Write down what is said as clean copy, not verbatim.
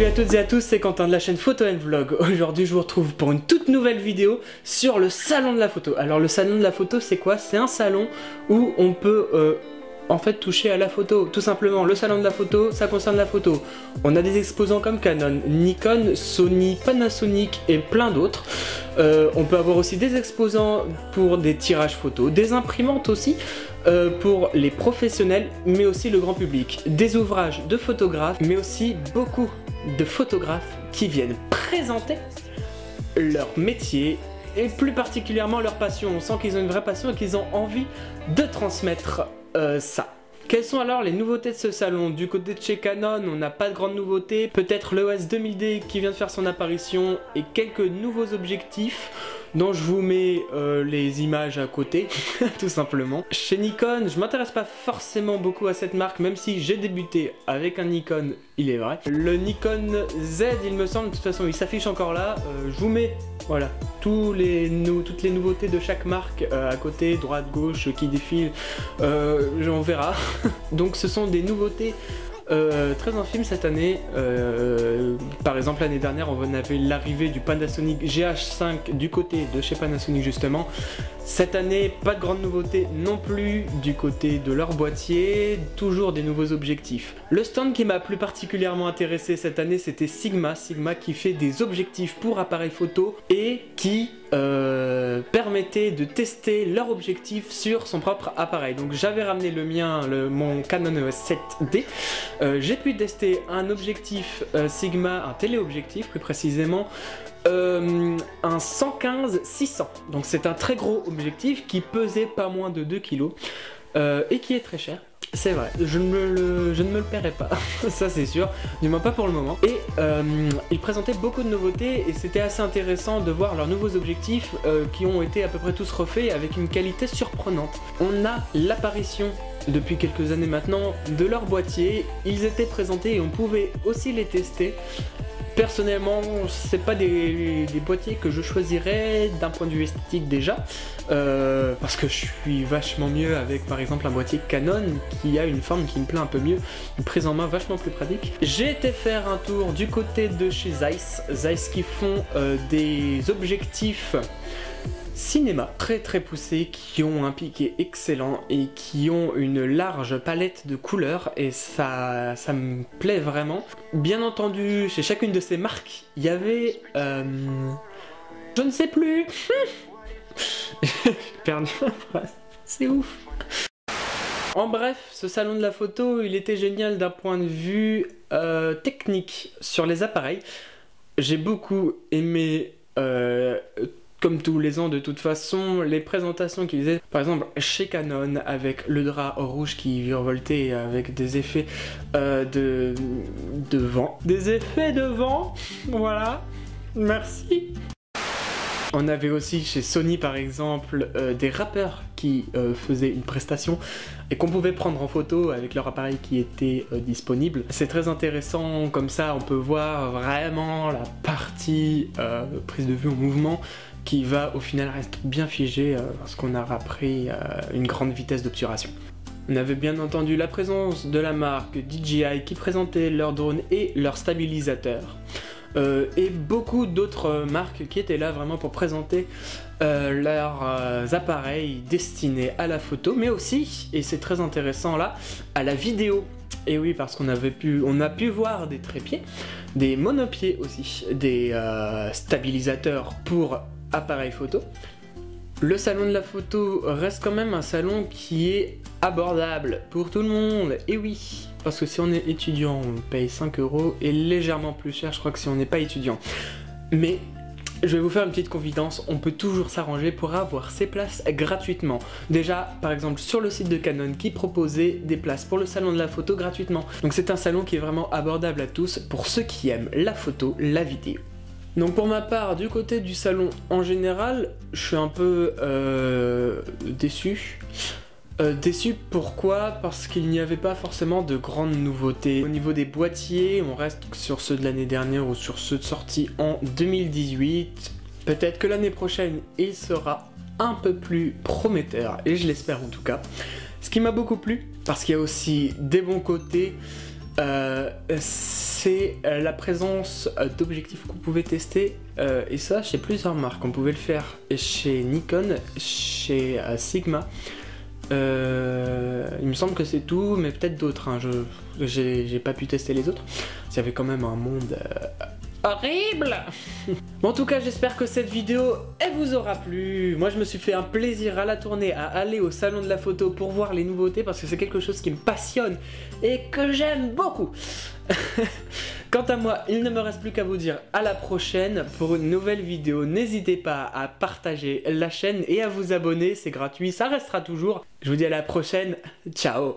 Salut à toutes et à tous, c'est Quentin de la chaîne Photo & Vlog. Aujourd'hui je vous retrouve pour une toute nouvelle vidéo sur le salon de la photo. Alors le salon de la photo c'est quoi? C'est un salon où on peut en fait toucher à la photo, tout simplement. Le salon de la photo, ça concerne la photo. On a des exposants comme Canon, Nikon, Sony, Panasonic et plein d'autres. On peut avoir aussi des exposants pour des tirages photos, des imprimantes aussi pour les professionnels, mais aussi le grand public. Des ouvrages de photographes, mais aussi beaucoup de photographes qui viennent présenter leur métier et plus particulièrement leur passion. On sent qu'ils ont une vraie passion et qu'ils ont envie de transmettre ça. Quelles sont alors les nouveautés de ce salon? Du côté de chez Canon, on n'a pas de grandes nouveautés, peut-être l'EOS 2000D qui vient de faire son apparition et quelques nouveaux objectifs dont je vous mets les images à côté, tout simplement. Chez Nikon, je m'intéresse pas forcément beaucoup à cette marque, même si j'ai débuté avec un Nikon, il est vrai. Le Nikon Z, il me semble, de toute façon, il s'affiche encore là. Je vous mets, voilà, toutes les nouveautés de chaque marque à côté, droite, gauche, qui défilent, on verra. Donc ce sont des nouveautés très infimes cette année. Par exemple l'année dernière on avait l'arrivée du Panasonic GH5 du côté de chez Panasonic justement. Cette année pas de grandes nouveautés non plus du côté de leur boîtier, toujours des nouveaux objectifs. Le stand qui m'a plus particulièrement intéressé cette année c'était Sigma qui fait des objectifs pour appareils photo et qui permettait de tester leur objectif sur son propre appareil. Donc j'avais ramené le mien, mon Canon EOS 7D. J'ai pu tester un objectif Sigma, un téléobjectif plus précisément, un 115-600. Donc c'est un très gros objectif qui pesait pas moins de 2 kg et qui est très cher. C'est vrai, je ne me le paierai pas, ça c'est sûr, du moins pas pour le moment. Et ils présentaient beaucoup de nouveautés et c'était assez intéressant de voir leurs nouveaux objectifs qui ont été à peu près tous refaits avec une qualité surprenante. On a l'apparition depuis quelques années maintenant de leur boîtier, ils étaient présentés et on pouvait aussi les tester. Personnellement, c'est pas des boîtiers que je choisirais d'un point de vue esthétique déjà, parce que je suis vachement mieux avec par exemple un boîtier Canon qui a une forme qui me plaît un peu mieux, une prise en main vachement plus pratique. J'ai été faire un tour du côté de chez Zeiss qui font des objectifs cinéma très poussés, qui ont un piqué excellent et qui ont une large palette de couleurs et ça me plaît vraiment. Bien entendu, chez chacune de ces marques, il y avait je ne sais plus. J'ai perdu la phrase. C'est ouf. En bref, ce salon de la photo, il était génial d'un point de vue technique sur les appareils. J'ai beaucoup aimé comme tous les ans de toute façon, les présentations qu'ils faisaient, par exemple chez Canon avec le drap rouge qui virevoltait avec des effets de vent. Des effets de vent, voilà, merci. On avait aussi chez Sony par exemple des rappeurs qui faisaient une prestation et qu'on pouvait prendre en photo avec leur appareil qui était disponible. C'est très intéressant, comme ça on peut voir vraiment la partie prise de vue en mouvement qui va au final rester bien figée parce qu'on aura pris une grande vitesse d'obturation. On avait bien entendu la présence de la marque DJI qui présentait leurs drones et leurs stabilisateurs. Et beaucoup d'autres marques qui étaient là vraiment pour présenter leurs appareils destinés à la photo, mais aussi, et c'est très intéressant là, à la vidéo. Et oui, parce qu'on a pu voir des trépieds, des monopieds aussi, des stabilisateurs pour appareils photo. Le salon de la photo reste quand même un salon qui est abordable pour tout le monde, et oui, parce que si on est étudiant, on paye 5 € et légèrement plus cher, je crois, que si on n'est pas étudiant. Mais je vais vous faire une petite confidence, on peut toujours s'arranger pour avoir ses places gratuitement. Déjà, par exemple, sur le site de Canon qui proposait des places pour le salon de la photo gratuitement. Donc c'est un salon qui est vraiment abordable à tous pour ceux qui aiment la photo, la vidéo. Donc pour ma part, du côté du salon en général, je suis un peu déçu. Déçu pourquoi? Parce qu'il n'y avait pas forcément de grandes nouveautés. Au niveau des boîtiers, on reste sur ceux de l'année dernière ou sur ceux de sortie en 2018. Peut-être que l'année prochaine, il sera un peu plus prometteur, et je l'espère en tout cas. Ce qui m'a beaucoup plu, parce qu'il y a aussi des bons côtés, c'est la présence d'objectifs qu'on pouvait tester, et ça chez plusieurs marques. On pouvait le faire chez Nikon, chez Sigma. Il me semble que c'est tout, mais peut-être d'autres. Hein. J'ai pas pu tester les autres. Il y avait quand même un monde horrible. Bon, en tout cas, j'espère que cette vidéo, elle vous aura plu. Moi, je me suis fait un plaisir à la tournée, à aller au salon de la photo pour voir les nouveautés, parce que c'est quelque chose qui me passionne et que j'aime beaucoup. Quant à moi, il ne me reste plus qu'à vous dire à la prochaine pour une nouvelle vidéo. N'hésitez pas à partager la chaîne et à vous abonner, c'est gratuit, ça restera toujours. Je vous dis à la prochaine, ciao.